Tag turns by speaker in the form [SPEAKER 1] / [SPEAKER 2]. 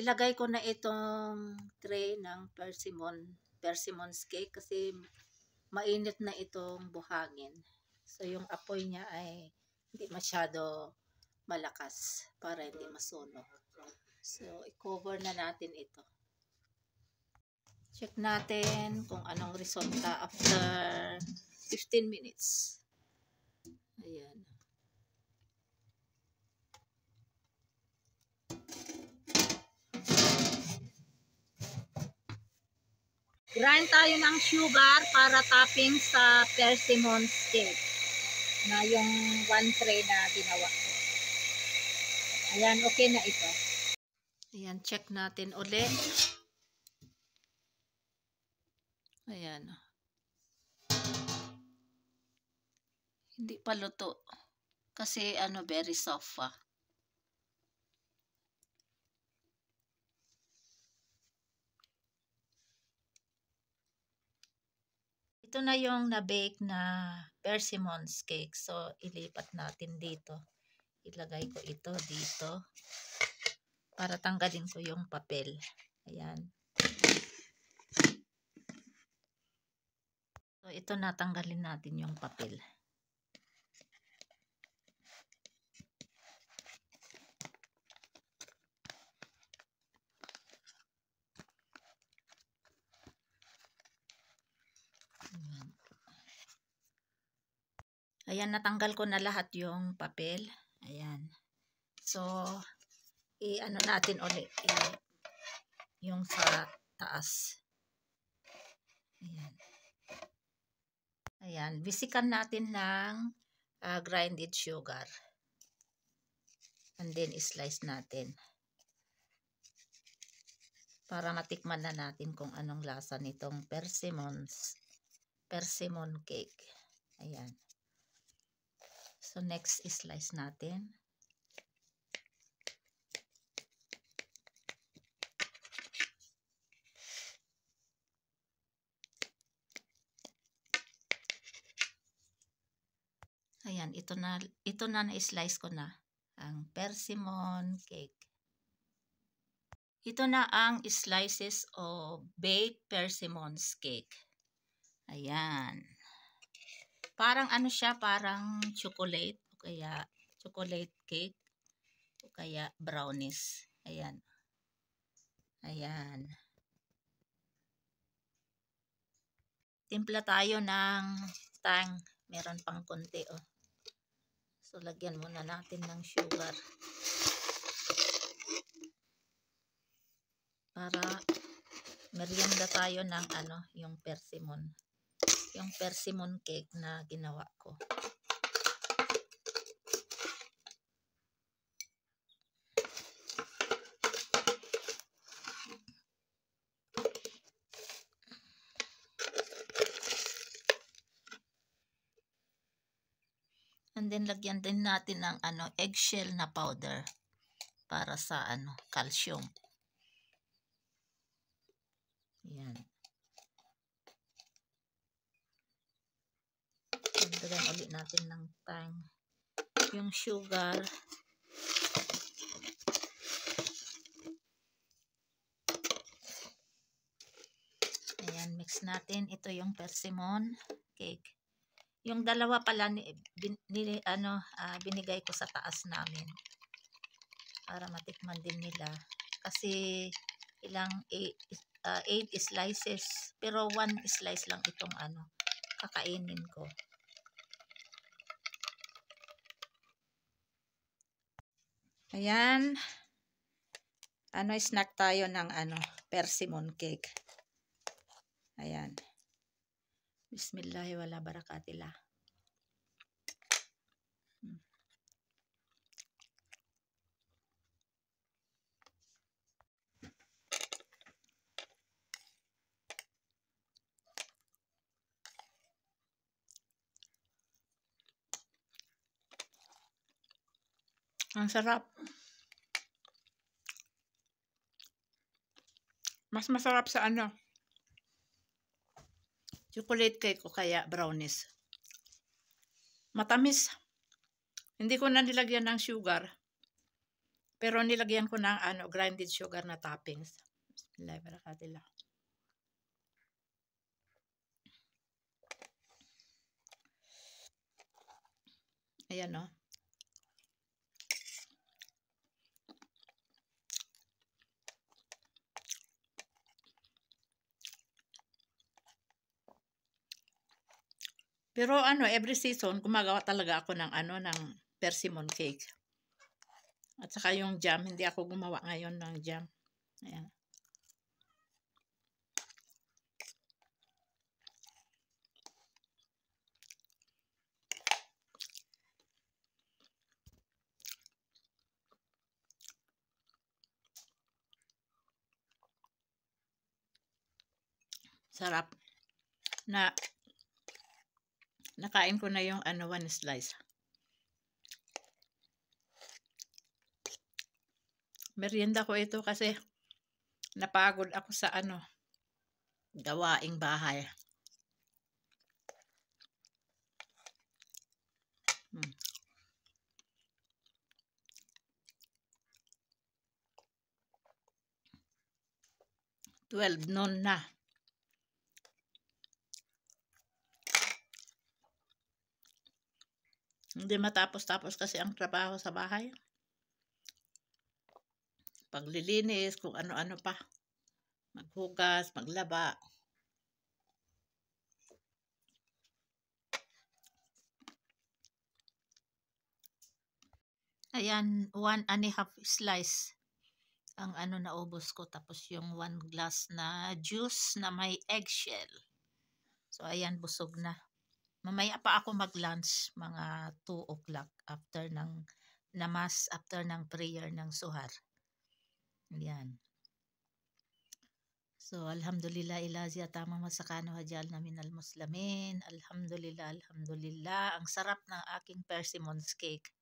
[SPEAKER 1] ilagay ko na itong tray ng persimmons cake kasi mainit na itong buhangin. So yung apoy niya ay hindi masyado malakas para hindi masunog. So i-cover na natin ito. Check natin kung anong resulta after 15 minutes. Ayan. Grind tayo ng sugar para topping sa persimmons cake na yung 1 tray na ginawa ko. Ayan, okay na ito. Ayan, check natin ulit. Ayan. Hindi pa luto. Kasi very soft pa. Ito na yung na-bake na persimmons cake. So, ilipat natin dito. Ilagay ko ito dito. Para tanggalin ko yung papel. Ayan. So, ito natanggalin natin yung papel. Ayan, natanggal ko na lahat yung papel. Ayan. So, i-ano natin ulit yung sa taas. Ayan. Ayan. Bisikan natin ng grinded sugar. And then, slice natin. Para matikman na natin kung anong lasa nitong persimmon cake. Ayan. So, next, slice natin. Ayan, ito na na-slice ko na ang persimmon cake. Ito na ang slices of baked persimmons cake. Ayan. Parang siya, parang chocolate o kaya chocolate cake o kaya brownies. Ayan. Ayan. Timpla tayo ng tang. Meron pang konti oh. So, lagyan muna natin ng sugar. Para merienda tayo ng yung persimmon. Yung persimmon cake na ginawa ko. And then lagyan din natin ng eggshell na powder para sa calcium. Ayan. Dagdagan ulit natin ng tang. Yung sugar. Ayan, mix natin. Ito yung persimmon cake. Yung dalawa pala binigay ko sa taas namin. Para matikman din nila. Kasi 8 slices. Pero 1 slice lang itong kakainin ko. Ayan. Snack tayo ng persimmon cake. Ayan. Bismillahi wala barakatillah. Ang sarap. Mas masarap sa chocolate cake o kaya brownies. Matamis. Hindi ko na nilagyan ng sugar.
[SPEAKER 2] Pero nilagyan ko ng grinded sugar na toppings. Bismillah, barakatillah. Ayan, no? Pero every season gumagawa talaga ako ng ng persimmon cake. At saka yung jam, hindi ako gumawa ngayon ng jam. Ayan. Sarap. Nakain ko na yung one slice. Merienda ko ito kasi napagod ako sa gawaing bahay. 12 noon na. Hindi matapos-tapos kasi ang trabaho sa bahay. Paglilinis, kung ano-ano pa. Maghugas, maglaba. Ayan, 1.5 slice ang naubos ko. Tapos yung 1 glass na juice na may eggshell. So, ayan, busog na. Mamaya pa ako mag-lunch, mga 2 o'clock after ng namas, after ng prayer ng suhar. Ayan. So, alhamdulillah ilazi atamang masakano hajal namin al-Muslamin. Alhamdulillah, alhamdulillah. Ang sarap ng aking persimmons cake.